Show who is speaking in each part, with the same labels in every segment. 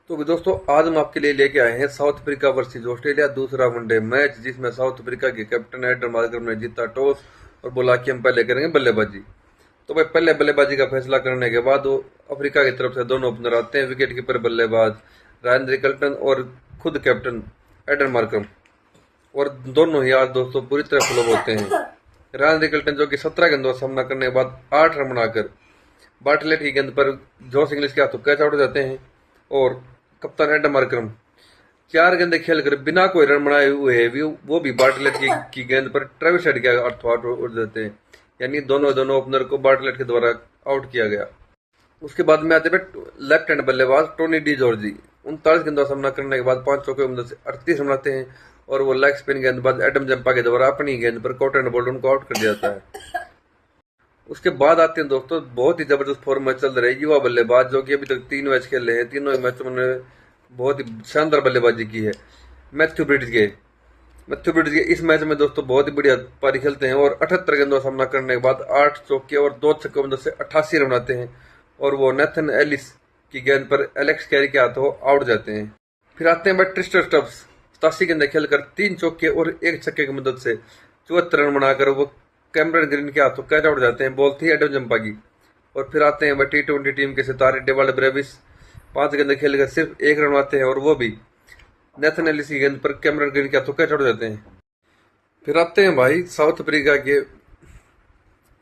Speaker 1: तो भी दोस्तों आज हम आपके लिए लेके आए हैं साउथ अफ्रीका वर्सेस ऑस्ट्रेलिया दूसरा वनडे मैच, जिसमें साउथ अफ्रीका के कैप्टन एडन मार्करम ने जीता टॉस और बोला कि हम पहले करेंगे बल्लेबाजी। तो भाई पहले बल्लेबाजी का फैसला करने के बाद वो अफ्रीका की तरफ से दोनों ओपनर आते हैं। विकेट कीपर बल्लेबाज रायन रिकल्टन और खुद कैप्टन एडन मार्करम, और दोनों ही आज दोस्तों पूरी तरह फ्लॉप होते हैं। रायन रिकल्टन जो कि 17 गेंदों का सामना करने के बाद 8 रन बनाकर बार्टलेट की गेंद पर जॉस इंग्लिश के हाथों कैच आउट हो जाते हैं, और कप्तान एडम मार्करम 4 गेंदें खेलकर बिना कोई रन बनाए हुए वो भी बार्टलेट की गेंद पर ट्रेविस हेड के हाथों आउट हो जाते हैं। यानी दोनों ओपनर को बार्टलेट के द्वारा आउट किया गया। उसके बाद में आते हैं लेफ्ट हैंड बल्लेबाज टोनी डी जॉर्जी। 39 गेंदों का सामना करने के बाद 5 चौके की मदद से 38 रन बनाते हैं, और वो लेग स्पिन गेंदबाज एडम जंपा के द्वारा अपनी गेंद पर कॉट एंड बोल्ड उनको आउट कर दिया जाता है। उसके बाद आते हैं दोस्तों बहुत ही जबरदस्त फॉर्म में चल रहे युवा बल्लेबाज, जो कि अभी तक 3 मैच खेले हैं। तीनों ही मैचों में बहुत ही शानदार बल्लेबाजी की है। मैथ्यू ब्रिड्स के इस मैच में दोस्तों बहुत ही बढ़िया पारी खेलते हैं, और 78 गेंदों का सामना करने के बाद 8 चौके और 2 छक्कों की मदद से 88 रन बनाते हैं, और वो नेथन एलिस की गेंद पर एलेक्स कैरी के हाथों आउट जाते हैं। फिर आते हैं ट्रिस्टर स्टब्स। 87 गेंदें खेलकर 3 चौके और 1 छक्के की मदद से 74 रन बनाकर वो कैमरन ग्रीन के हाथों कैच आउट जाते हैं। बॉल थी एडम जंपा की। और फिर आते हैं T20 टीम के सितारे डेवाल्ड ब्रेविस। 5 गेंदें खेलकर सिर्फ 1 रन बनाते हैं, और वो भी नेथन एलिस की गेंद पर कैमरन ग्रीन के हाथों कैच आउट जाते हैं। फिर आते हैं भाई साउथ अफ्रीका के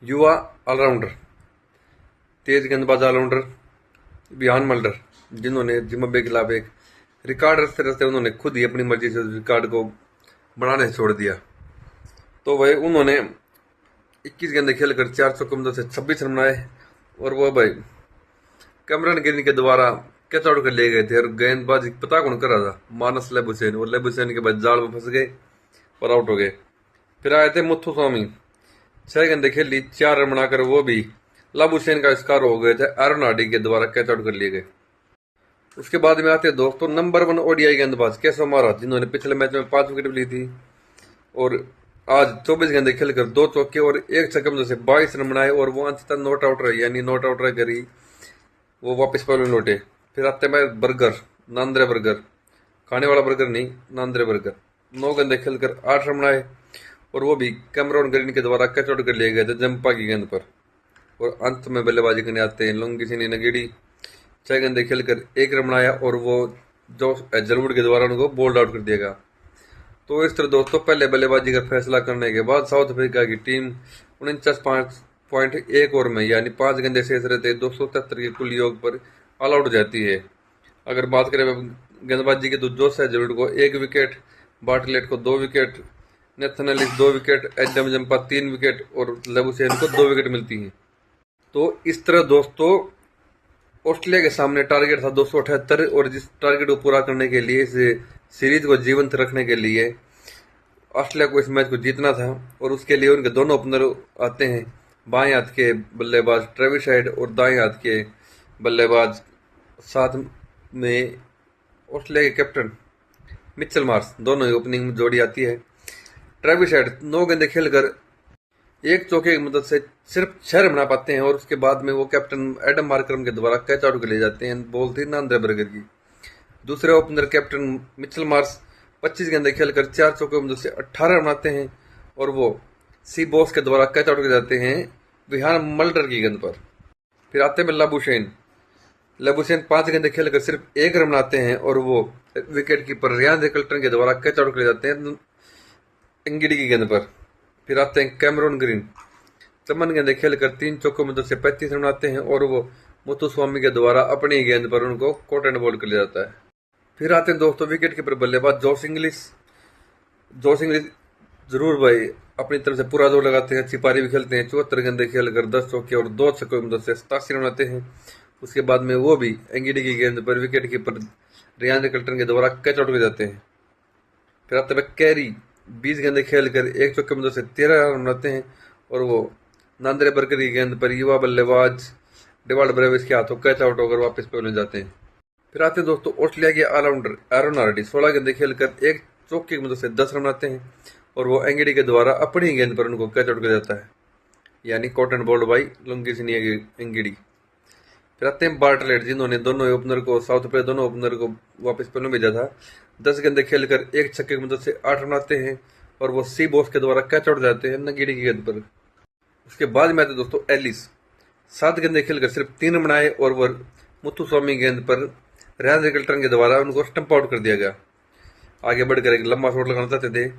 Speaker 1: युवा ऑलराउंडर, तेज गेंदबाज ऑलराउंडर बियान मल्डर, जिन्होंने जिम्बाब्वे के खिलाफ एक रिकॉर्ड रचते रचते उन्होंने खुद ही अपनी मर्जी से रिकॉर्ड को बनाने छोड़ दिया। तो भाई उन्होंने 21 गेंदें खेलकर 4 चौकों में से 26 रन बनाए, और वो भाई कैमरन ग्रीन के द्वारा कैच आउट कर लिए गए थे। और गेंदबाजी पता कौन कर रहा था? मानस लेबुसेन, और लेबुसेन के बाद जाल में फंस गए और आउट हो गए। फिर आए थे मुथु स्वामी। 6 गेंदें खेली, 4 रन बनाकर वो भी लाबुसेन का शिकार हो गए थे। एरन हार्डी के द्वारा कैच आउट कर लिए गए। उसके बाद में आते दोस्तों नंबर 1 ओडीआई गेंदबाज केशव महाराज, जिन्होंने पिछले मैच में 5 विकेट ली थी, और आज 24 गेंदें खेलकर 2 चौके और 1 छक्के में से 22 रन बनाए, और वो अंततः नॉट आउट रही, यानी नॉट आउट रह ही वो वापस पहले लौटे। फिर आते हैं बर्गर, नांद्रे बर्गर, खाने वाला बर्गर नहीं, नांद्रे बर्गर। 9 गेंदें खेलकर 8 रन बनाए, और वो भी कैमरन ग्रीन के द्वारा कैच आउट कर लिए गए थे जंपा की गेंद पर। और अंत में बल्लेबाजी करने आते हैं लोंगिसिनी नगीड़ी। 6 गेंदें खेलकर 1 रन बनाया, और वो जो हेजलवुड के द्वारा उनको बोल्ड आउट कर दिया गया। तो इस तरह दोस्तों पहले बल्लेबाजी का फैसला करने के बाद साउथ अफ्रीका की टीम 49.1 ओवर में, यानी 5 गेंदें शेष रहते 273 के कुल योग पर ऑल आउट हो जाती है। अगर बात करें गेंदबाजी की तो जोश हेजलवुड को 1 विकेट, बार्टलेट को 2 wicket, Nathan Ellis 2 wicket, Adam Zampa 3 wicket, और लेबुसेन को 2 विकेट मिलती हैं। तो इस तरह दोस्तों ऑस्ट्रेलिया के सामने टारगेट था 278, और जिस टारगेट को पूरा करने के लिए, इस सीरीज को जीवंत रखने के लिए ऑस्ट्रेलिया को इस मैच को जीतना था। और उसके लिए उनके दोनों ओपनर आते हैं, बाएं हाथ के बल्लेबाज ट्रेविस हेड और दाएं हाथ के बल्लेबाज, साथ में ऑस्ट्रेलिया के कैप्टन मिचेल मार्श, दोनों ही ओपनिंग में जोड़ी आती है। ट्रेविस हेड 9 गेंदें खेलकर 1 चौके की मदद से सिर्फ 6 रन बना पाते हैं, और उसके बाद में वो कैप्टन एडम मार्करम के द्वारा कैच आउट कर ले जाते हैं। बॉल थी नांद्रे बर्गर की। दूसरे ओपनर कैप्टन मिचेल मार्श 25 गेंदें खेलकर 4 चौके की मदद से 18 रन बनाते हैं, और वो सी बॉस के द्वारा कैच आउट कर जाते हैं विहान मल्डर की गेंद पर। फिर आते हैं लेबुसेन 5 गेंदें खेलकर सिर्फ 1 रन बनाते हैं, और वो विकेट कीपर रियान रिकल्टन के द्वारा कैच आउट कर जाते हैं इंगिडी की गेंद पर। फिर आते हैं कैमरन ग्रीन, 54 गेंदें खेलकर 3 चौकों में 35 रन बनाते हैं, और वो मुथु स्वामी के द्वारा अपनी गेंद पर उनको कॉट एंड बोल्ड कर लिया जाता है। फिर आते हैं दोस्तों विकेट कीपर बल्लेबाज जॉस इंग्लिश जरूर भाई अपनी तरफ से पूरा जोर लगाते हैं, अच्छी पारी भी खेलते हैं। 74 गेंदें खेलकर 10 चौके और 2 छक्कों की मदद से 87 रन बनाते हैं। उसके बाद में वो भी एंगिडी की गेंद पर विकेट कीपर रियान रिकल्टन के द्वारा कैच आउट कर जाते हैं। फिर आते हैं कैरी, 20 गेंदें खेलकर 1 चौके की मदद से 13 रन बनाते हैं, और वो नांद्रे बर्गर की गेंद पर युवा बल्लेबाज डेवाल्ड ब्रेविस के हाथों कैच आउट होकर वापस पहुंच जाते हैं। फिर आते हैं दोस्तों ऑस्ट्रेलिया के ऑलराउंडर एरन हार्डी, 16 गेंदें खेलकर 1 चौके की मदद से 10 रन बनाते हैं, और वो एंगिडी के द्वारा अपनी गेंद पर उनको कैच आउट कर जाता है, यानी caught and bowled by Lungisani Ngidi. फिर आते हैं बार्टलेट, जिन्होंने दोनों ओपनर को, साउथ अफ्रीका दोनों ओपनर को वापस पहले भेजा था। 10 गेंदें खेलकर एक छक्के की मदद से 8 रन आते हैं और वो सी बॉस के द्वारा कैच आउट जाते हैं नगीड़ी की गेंद पर। उसके बाद में आते दोस्तों एलिस, 7 गेंदें खेलकर सिर्फ 3 रन बनाए और वह मुथुस्वामी गेंद पर रेहान रिकल्टन के द्वारा उनको स्टंप आउट कर दिया गया। आगे बढ़कर एक लंबा शॉट लगाना चाहते थे।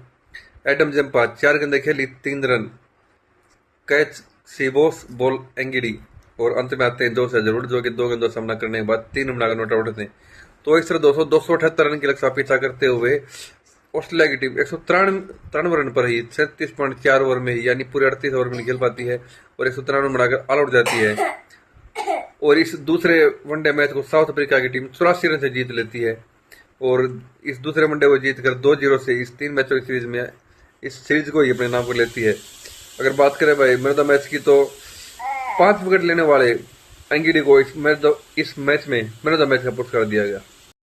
Speaker 1: एडम जंपा 4 गेंदें खेली, 3 रन, कैच सीबोस, बॉल एंगिडी। और अंत में आते हैं जोश जरूर, जो कि 2 गेंदों का सामना करने के बाद 3 रन बनाकर नॉट आउट थे। तो इस तरह 278 रन के लक्ष्य पीछा करते हुए ऑस्ट्रेलिया की टीम 193 रन पर ही 37.4 ओवर में ही, यानी पूरे 38 ओवर में खेल पाती है और 193 रन बनाकर ऑल आउट जाती है। और इस दूसरे वनडे मैच को साउथ अफ्रीका की टीम 84 रन से जीत लेती है और इस दूसरे वनडे को जीतकर 2-0 से इस 3 मैचों की सीरीज में इस सीरीज को ही अपने नाम पर लेती है। अगर बात करें भाई मैन ऑफ द मैच की, तो 5 विकेट लेने वाले एंगिडी को इस मैच में मैन ऑफ द मैच का पुरस्कार दिया गया।